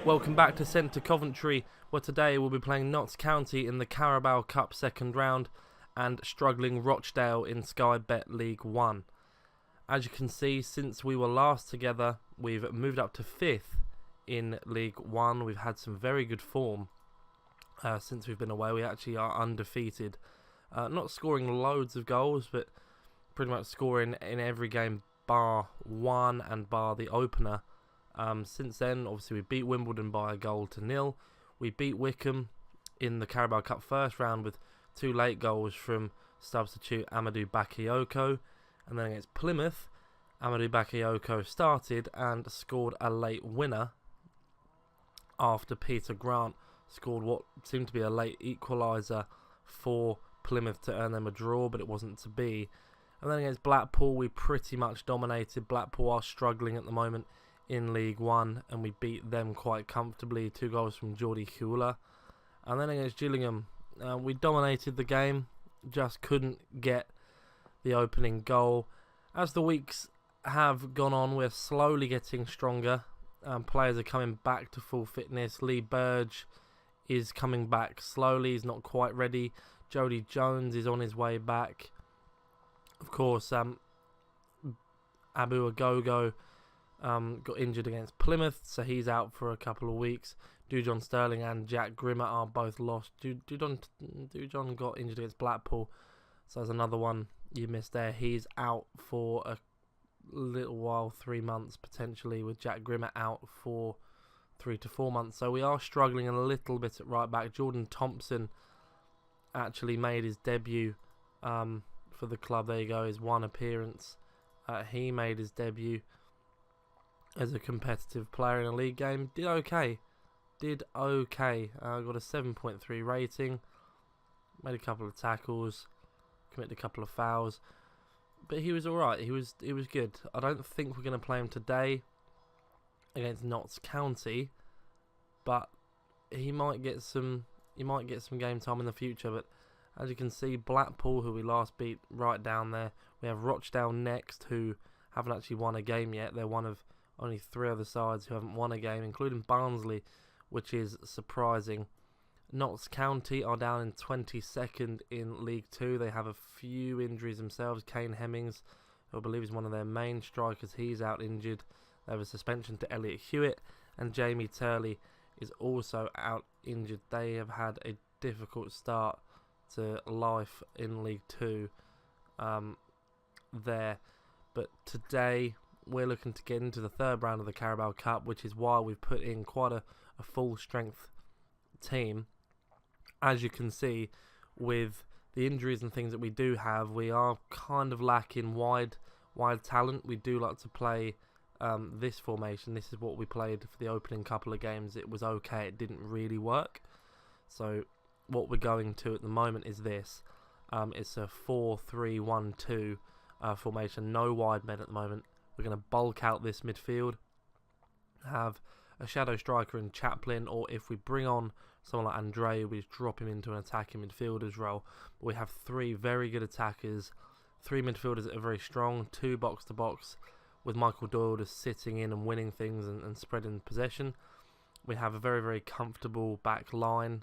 Welcome back to Centre Coventry, where today we'll be playing Notts County in the Carabao Cup second round and struggling Rochdale in Sky Bet League 1. As you can see, since we were last together, we've moved up to 5th in League 1. We've had some very good form since we've been away. We actually are undefeated. Not scoring loads of goals, but pretty much scoring in every game bar one and bar the opener. Since then, obviously, we beat Wimbledon by a goal to 0. We beat Wycombe in the Carabao Cup first round with 2 late goals from substitute Amadou Bakayoko. And then against Plymouth, Amadou Bakayoko started and scored a late winner after Peter Grant scored what seemed to be a late equaliser for Plymouth to earn them a draw, but it wasn't to be. And then against Blackpool, we pretty much dominated. Blackpool are struggling at the moment in League 1, and we beat them quite comfortably. 2 goals from Geordie Hewler. And then against Gillingham, we dominated the game, just couldn't get the opening goal. As the weeks have gone on, we're slowly getting stronger. Players are coming back to full fitness. Lee Burge is coming back slowly. He's not quite ready. Jody Jones is on his way back. Of course, Abu Agogo got injured against Plymouth, so he's out for a couple of weeks. Dujon Sterling and Jack Grimmer are both lost. Dujon got injured against Blackpool, so there's another one you missed there. He's out for a little while, 3 months potentially, with Jack Grimmer out for 3 to 4 months. So we are struggling a little bit at right back. Jordan Thompson actually made his debut for the club. There you go, his one appearance. He made his debut as a competitive player in a league game. Did okay. Got a 7.3 rating. Made a couple of tackles. Committed a couple of fouls. But he was alright. He was good. I don't think we're going to play him today against Notts County, but he might get some game time in the future. But as you can see, Blackpool, who we last beat, right down there. We have Rochdale next, who haven't actually won a game yet. They're one of only 3 other sides who haven't won a game, including Barnsley, which is surprising. Notts County are down in 22nd in League 2. They have a few injuries themselves. Kane Hemmings, who I believe is one of their main strikers, he's out injured. They have a suspension to Elliot Hewitt, and Jamie Turley is also out injured. They have had a difficult start to life in League 2 there. But today we're looking to get into the 3rd round of the Carabao Cup, which is why we've put in quite a full strength team. As you can see, with the injuries and things that we do have, we are kind of lacking wide talent. We do like to play this formation. This is what we played for the opening couple of games. It was okay. It didn't really work. So what we're going to at the moment is this. It's a 4-3-1-2 formation. No wide men at the moment. We're going to bulk out this midfield. Have a shadow striker in Chaplin, or if we bring on someone like Andre, we just drop him into an attacking midfielder's role. But we have 3 very good attackers, 3 midfielders that are very strong, 2 box-to-box, with Michael Doyle just sitting in and winning things and spreading possession. We have a very, very comfortable back line.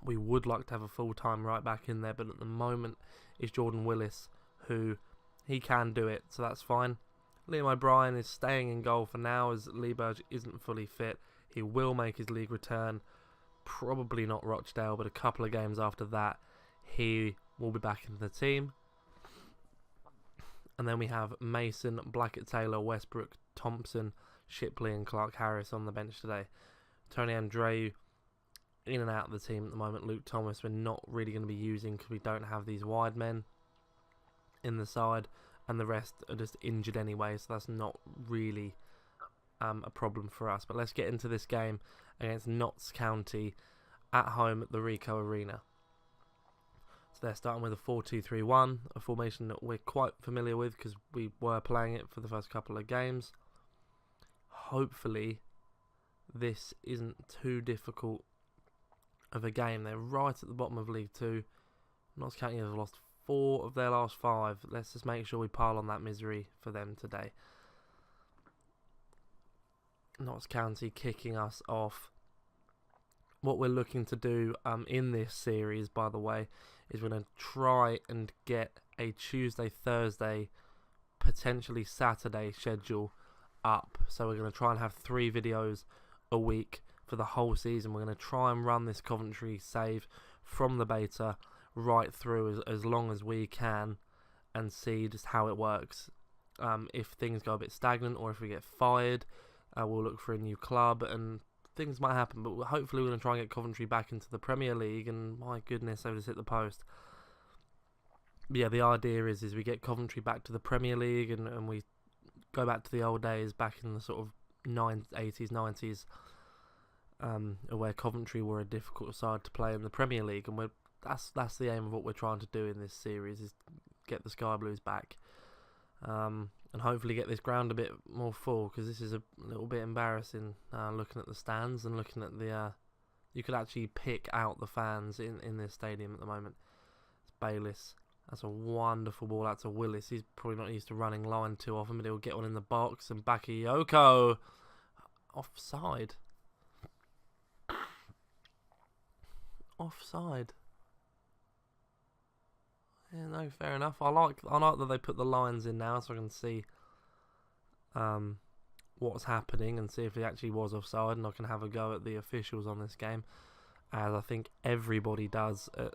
We would like to have a full-time right back in there, but at the moment it's Jordan Willis, who he can do it, so that's fine. Liam O'Brien is staying in goal for now, as Lee Burge isn't fully fit. He will make his league return, probably not Rochdale, but a couple of games after that he will be back in the team. And then we have Mason, Blackett, Taylor, Westbrook, Thompson, Shipley and Clark Harris on the bench today. Tony Andreu in and out of the team at the moment. Luke Thomas we're not really going to be using because we don't have these wide men in the side, and the rest are just injured anyway, so that's not really a problem for us. But let's get into this game against Notts County at home at the Ricoh Arena. So they're starting with a 4-2-3-1, a formation that we're quite familiar with because we were playing it for the first couple of games. Hopefully this isn't too difficult of a game. They're right at the bottom of League 2. Notts County have lost 4 of their last 5. Let's just make sure we pile on that misery for them today. Notts County kicking us off. What we're looking to do in this series, by the way, is we're going to try and get a Tuesday, Thursday, potentially Saturday schedule up. So we're going to try and have 3 videos a week for the whole season. We're going to try and run this Coventry save from the beta right through as long as we can and see just how it works. If things go a bit stagnant or if we get fired, we'll look for a new club and things might happen, but hopefully we're going to try and get Coventry back into the Premier League. And my goodness, I just hit the post. But yeah, the idea is we get Coventry back to the Premier League and we go back to the old days, back in the sort of 80s, 90s, where Coventry were a difficult side to play in the Premier League. And that's the aim of what we're trying to do in this series, is get the Sky Blues back. And hopefully get this ground a bit more full, because this is a little bit embarrassing looking at the stands and looking at the... you could actually pick out the fans in this stadium at the moment. It's Bayliss. That's a wonderful ball out to Willis. He's probably not used to running line too often, but he'll get one in the box. And Bakayoko offside. Offside. Yeah, no, fair enough. I like that they put the lines in now, so I can see what's happening and see if it actually was offside, and I can have a go at the officials on this game, as I think everybody does at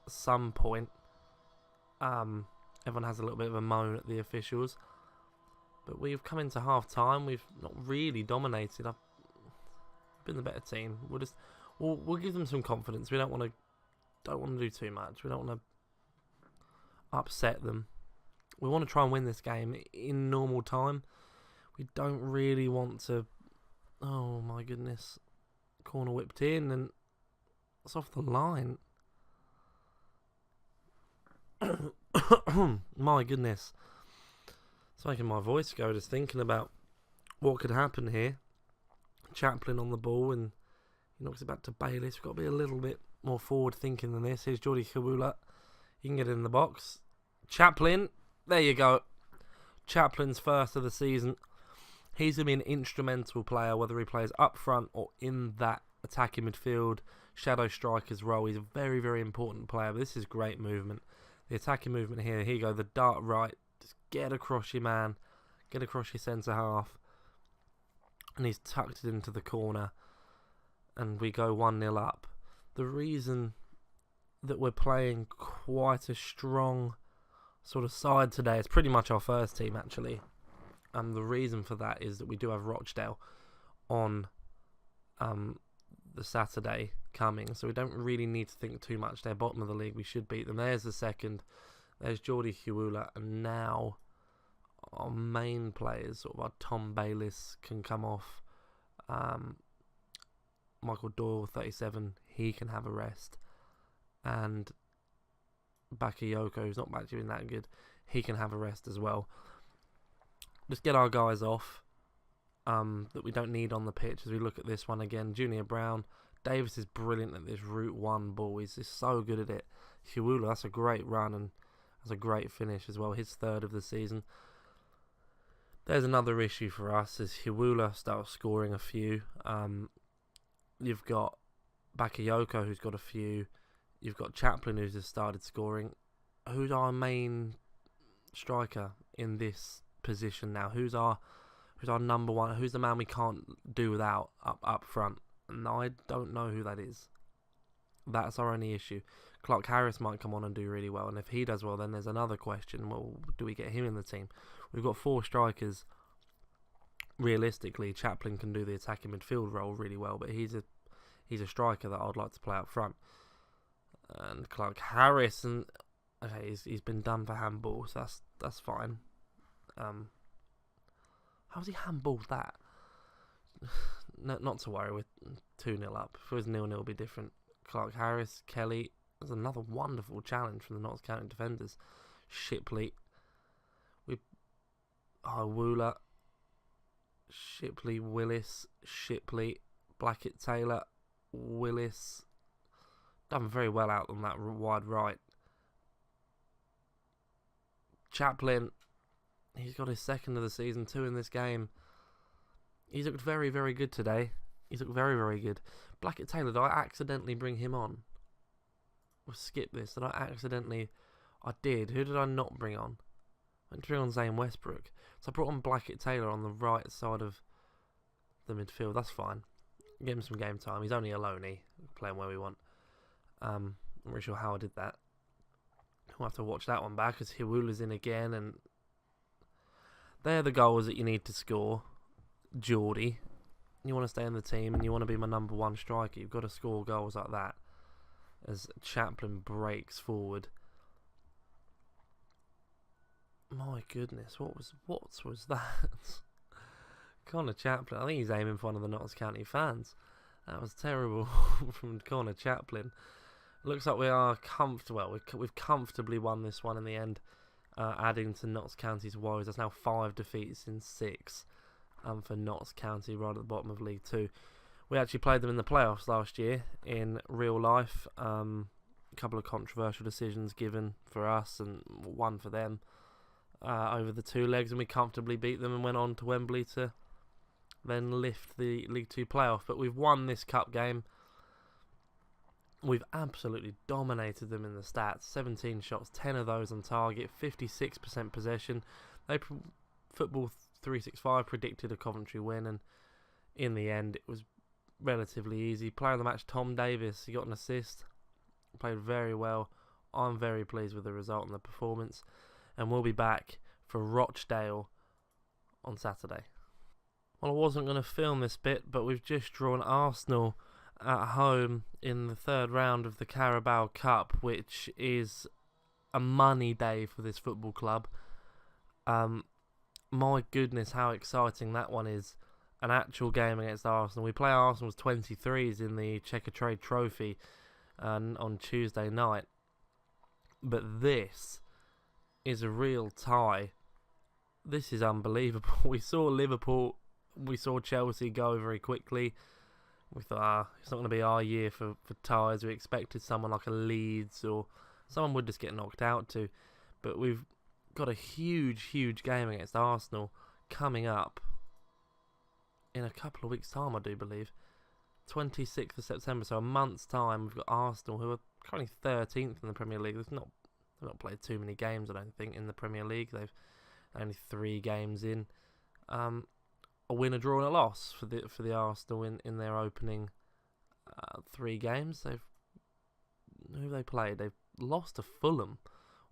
some point. Everyone has a little bit of a moan at the officials, but we've come into half time. We've not really dominated. I've been the better team. We'll give them some confidence. We don't want to do too much. We don't want to upset them. We want to try and win this game in normal time. We don't really want to... Oh my goodness. Corner whipped in and it's off the line. My goodness. It's making my voice go just thinking about what could happen here. Chaplin on the ball and he knocks it back to Bayliss. We've got to be a little bit more forward thinking than this. Here's Jordi Kawula. You can get in the box. Chaplin. There you go. Chaplin's first of the season. He's going to be an instrumental player, whether he plays up front or in that attacking midfield, shadow striker's role. He's a very, very important player. But this is great movement. The attacking movement here. Here you go. The dart right. Just get across your man. Get across your centre half. And he's tucked it into the corner. And we go 1-0 up. The reason that we're playing quite a strong sort of side today, it's pretty much our first team actually. The reason for that is that we do have Rochdale on the Saturday coming, so we don't really need to think too much. They're bottom of the league, we should beat them. There's the second. There's Jordi Kawula, and now our main players, sort of our Tom Bayliss, can come off. Michael Doyle, 37, he can have a rest. And Bakayoko, who's not actually been that good, he can have a rest as well. Just get our guys off that we don't need on the pitch as we look at this one again. Junior Brown. Davis is brilliant at this route one ball. He's just so good at it. Kawula, that's a great run and that's a great finish as well. His third of the season. There's another issue for us as Kawula starts scoring a few. You've got Bakayoko, who's got a few. You've got Chaplin, who's just started scoring. Who's our main striker in this position now? Who's our number one? Who's the man we can't do without up front? And I don't know who that is. That's our only issue. Clark Harris might come on and do really well, and if he does well, then there's another question. Well, do we get him in the team? We've got 4 strikers. Realistically, Chaplin can do the attacking midfield role really well, but he's a striker that I'd like to play up front. And Clark Harris, and okay, he's been done for handball, so that's fine. How's he handballed that? No, not to worry, we're 2-0 up. If it was 0-0, it'd be different. Clark Harris, Kelly. There's another wonderful challenge from the Notts County defenders. Shipley. Wooler. Shipley, Willis, Shipley, Blackett, Taylor, Willis. Done very well out on that wide right. Chaplin. He's got his second of the season, 2 in this game. He's looked very, very good today. He's looked very, very good. Blackett Taylor, did I accidentally bring him on? We'll skip this. Did I accidentally... I did. Who did I not bring on? I went to bring on Zane Westbrook. So I brought on Blackett Taylor on the right side of the midfield. That's fine. Give him some game time. He's only a loanee. Playing where we want. I'm not really sure how I did that. We'll have to watch that one back because Hiwula's in again. And they're the goals that you need to score. Geordie. You want to stay in the team and you want to be my number one striker. You've got to score goals like that. As Chaplin breaks forward. My goodness, what was that? Connor Chaplin. I think he's aiming for one of the Notts County fans. That was terrible from Connor Chaplin. Looks like we are comfortable. Well, we've comfortably won this one in the end, adding to Notts County's woes. That's now 5 defeats in 6 for Notts County, right at the bottom of League 2. We actually played them in the playoffs last year in real life. A couple of controversial decisions given for us and one for them over the 2 legs, and we comfortably beat them and went on to Wembley to then lift the League 2 playoff. But we've won this cup game. We've absolutely dominated them in the stats. 17 shots, 10 of those on target, 56% possession. Football 365 predicted a Coventry win, and in the end it was relatively easy. Player of the match, Tom Davis. He got an assist. Played very well. I'm very pleased with the result and the performance. And we'll be back for Rochdale on Saturday. Well, I wasn't going to film this bit, but we've just drawn Arsenal at home in the 3rd round of the Carabao Cup, which is a money day for this football club. My goodness, how exciting that one is. An actual game against Arsenal. We play Arsenal's 23s in the Checker Trade Trophy on Tuesday night. But this is a real tie. This is unbelievable. We saw Liverpool, we saw Chelsea go very quickly. We thought, it's not going to be our year for ties. We expected someone like a Leeds or someone would just get knocked out to. But we've got a huge, huge game against Arsenal coming up in a couple of weeks' time, I do believe. 26th of September, so a month's time. We've got Arsenal, who are currently 13th in the Premier League. They've not played too many games, I don't think, in the Premier League. They've only 3 games in. A win, a draw, and a loss for the Arsenal in their opening 3 games. Who have they played? They've lost to Fulham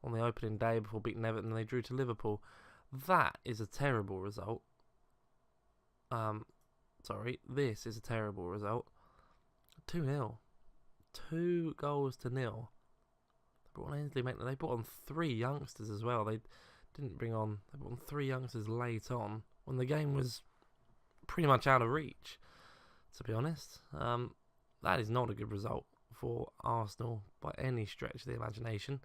on the opening day before beating Everton, and they drew to Liverpool. That is a terrible result. This is a terrible result. 2-0. 2 goals to 0. They brought on Ainsley Maitland. They brought on 3 youngsters as well. They brought on 3 youngsters late on when the game was pretty much out of reach, to be honest. That is not a good result for Arsenal by any stretch of the imagination.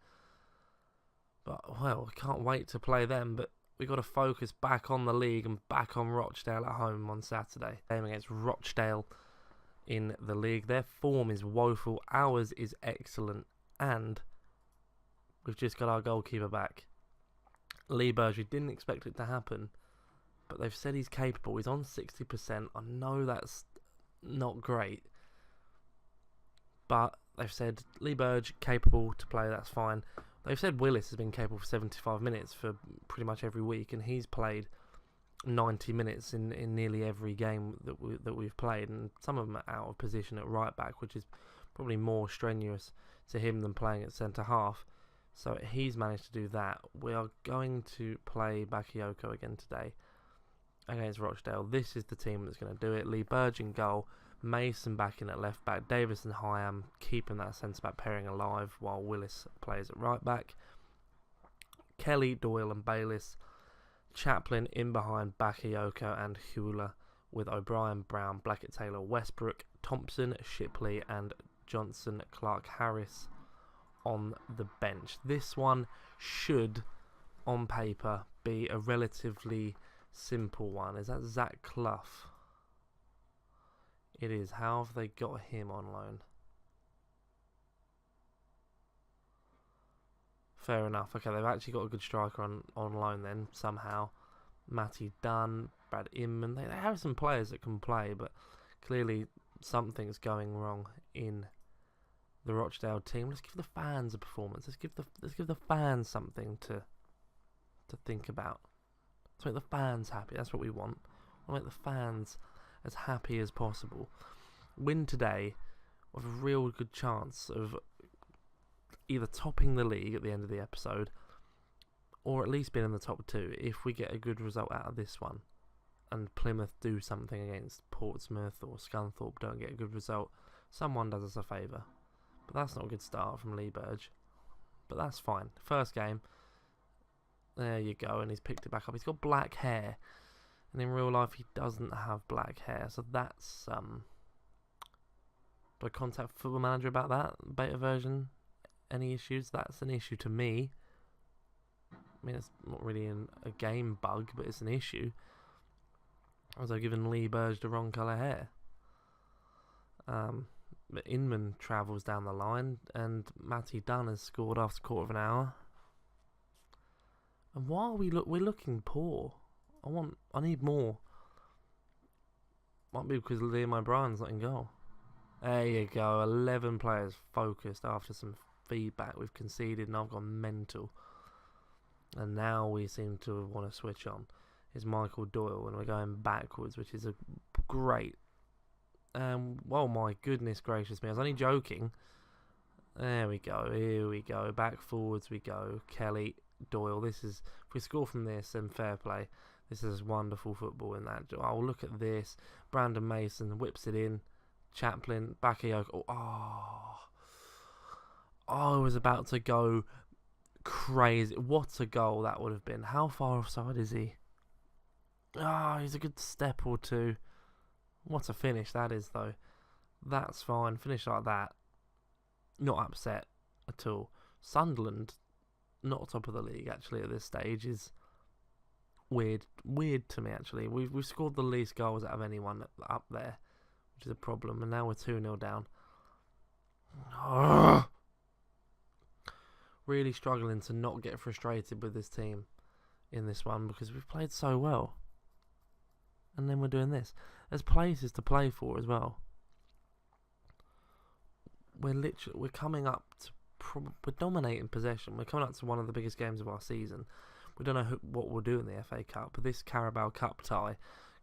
But, well, I can't wait to play them, but we've got to focus back on the league and back on Rochdale at home on Saturday. Game against Rochdale in the league. Their form is woeful. Ours is excellent. And we've just got our goalkeeper back. Lee Burge, we didn't expect it to happen, but they've said he's capable. He's on 60%. I know that's not great, but they've said Lee Burge, capable to play, that's fine. They've said Willis has been capable for 75 minutes for pretty much every week, and he's played 90 minutes in nearly every game that we've played, and some of them are out of position at right back, which is probably more strenuous to him than playing at centre half. So he's managed to do that. We are going to play Bakayoko again today against Rochdale. This is the team that's going to do it. Lee Burge in goal, Mason back in at left back, Davis and Hyam keeping that centre back pairing alive while Willis plays at right back. Kelly, Doyle and Bayliss. Chaplin in behind Bakayoko and Hula, with O'Brien, Brown, Blackett, Taylor, Westbrook, Thompson, Shipley and Johnson, Clark, Harris on the bench. This one should, on paper, be a relatively simple one. Is that Zach Clough? It is. How have they got him on loan? Fair enough. Okay, they've actually got a good striker on loan then, somehow. Matty Dunn, Brad Inman. They have some players that can play, but clearly something's going wrong in the Rochdale team. Let's give the fans a performance. Let's give the fans something to think about. Let's make the fans happy. That's what we want. We'll make the fans as happy as possible. Win today with a real good chance of either topping the league at the end of the episode, or at least being in the top 2 if we get a good result out of this one. And Plymouth do something against Portsmouth, or Scunthorpe don't get a good result. Someone does us a favour. But that's not a good start from Lee Burge. But that's fine. First game. There you go. And he's picked it back up. He's got black hair. And in real life he doesn't have black hair. So that's... Do I contact Football Manager about that? Beta version? Any issues? That's an issue to me. I mean, it's not really a game bug, but it's an issue. Was I giving Lee Burge the wrong colour hair? But Inman travels down the line, and Matty Dunn has scored after a quarter of an hour. And while we're looking poor, I need more. Might be because Liam O'Brien's not in goal. There you go, 11 players focused after some feedback we've conceded, and I've gone mental. And now we seem to want to switch on. Is Michael Doyle, and we're going backwards, which is a great. Well, my goodness gracious me, I was only joking. There we go, here we go, back forwards we go. Kelly, Doyle, if we score from this, then fair play. This is wonderful football in that. Oh, look at this. Brandon Mason whips it in. Chaplin, Bakayoko. I was about to go crazy. What a goal that would have been. How far offside is he? He's a good step or two. What a finish that is, though. That's fine. Finish like that. Not upset at all. Sunderland, not top of the league, actually, at this stage, is weird. Weird to me, actually. We've scored the least goals out of anyone up there, which is a problem. And now we're 2-0 down. Really struggling to not get frustrated with this team in this one, because we've played so well. And then we're doing this. There's places to play for as well. We're coming up to we're dominating possession. We're coming up to one of the biggest games of our season. We don't know what we'll do in the FA Cup, but this Carabao Cup tie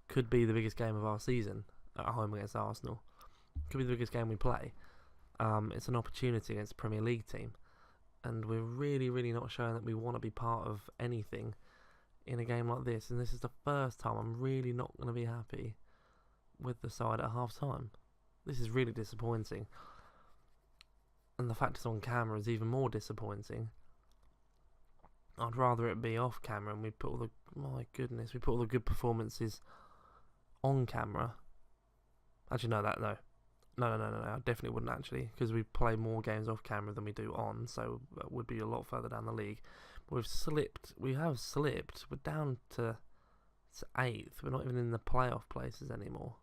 could be the biggest game of our season at home against Arsenal. Could be the biggest game we play. It's an opportunity against a Premier League team, and we're really, really not showing that we want to be part of anything in a game like this. And this is the first time I'm really not going to be happy with the side at half time. This is really disappointing. And the fact it's on camera is even more disappointing. I'd rather it be off camera and we put all the good performances on camera. Actually, no. I definitely wouldn't, actually, because we play more games off camera than we do on, so that would be a lot further down the league. But we have slipped. We're down to 8th. We're not even in the playoff places anymore.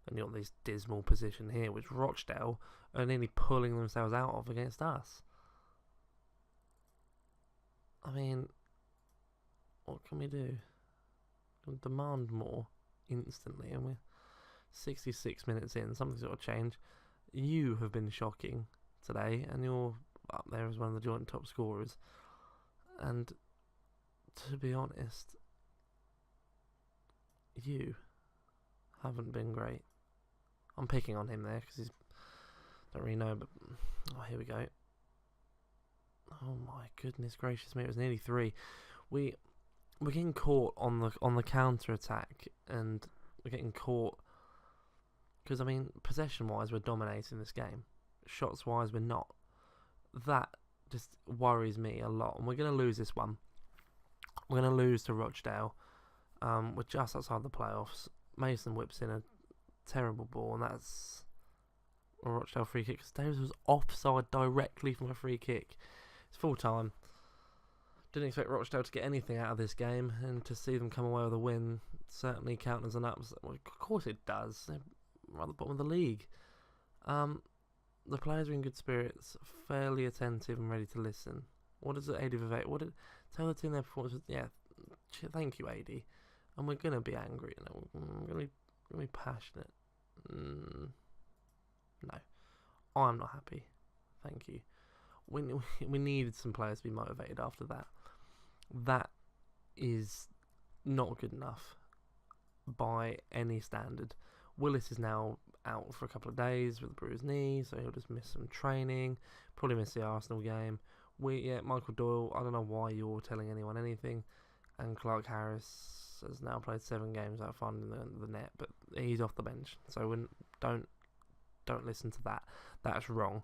And you've got this dismal position here, which Rochdale are nearly pulling themselves out of against us. I mean, what can we do? We'll demand more instantly, and we're 66 minutes in. Something's got to change. You have been shocking today, and you're up there as one of the joint top scorers. And to be honest, you haven't been great. I'm picking on him there because he's don't really know, but here we go. Oh my goodness gracious me! It was nearly 3. We're getting caught on the counter attack, and we're getting caught because, I mean, possession wise we're dominating this game. Shots wise we're not. That just worries me a lot, and we're going to lose this one. We're going to lose to Rochdale. We're just outside the playoffs. Mason whips in a terrible ball, and that's a Rochdale free kick because Davis was offside directly from a free kick. It's full time. Didn't expect Rochdale to get anything out of this game, and to see them come away with a win certainly counts as an upset. Well, of course it does. They're right at the bottom of the league. The players are in good spirits, fairly attentive and ready to listen. What does the 80 of 8? Tell the team their performance was, Thank you, AD. And we're gonna be angry. We're gonna be passionate. No, I'm not happy. Thank you. We needed some players to be motivated after that. That is not good enough by any standard. Willis is now out for a couple of days with a bruised knee, so he'll just miss some training. Probably miss the Arsenal game. Michael Doyle, I don't know why you're telling anyone anything. And Clark Harris has now played 7 games without finding the net, but he's off the bench. So don't listen to that. That's wrong.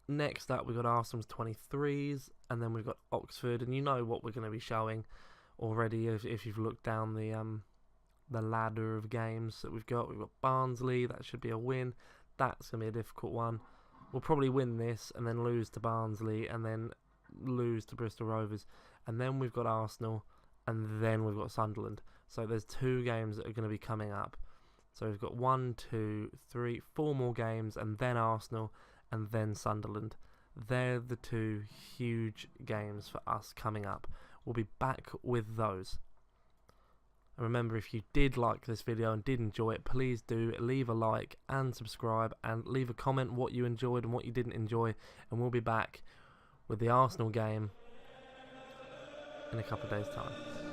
Next up, we've got Arsenal's 23s, and then we've got Oxford, and you know what we're going to be showing already if you've looked down the ladder of games that we've got. We've got Barnsley, that should be a win. That's going to be a difficult one. We'll probably win this and then lose to Barnsley and then lose to Bristol Rovers. And then we've got Arsenal and then we've got Sunderland. So there's 2 games that are going to be coming up. So we've got 1, 2, 3, 4 more games and then Arsenal and then Sunderland. They're the 2 huge games for us coming up. We'll be back with those. And remember, if you did like this video and did enjoy it, please do leave a like and subscribe and leave a comment what you enjoyed and what you didn't enjoy. And we'll be back with the Arsenal game in a couple of days' time.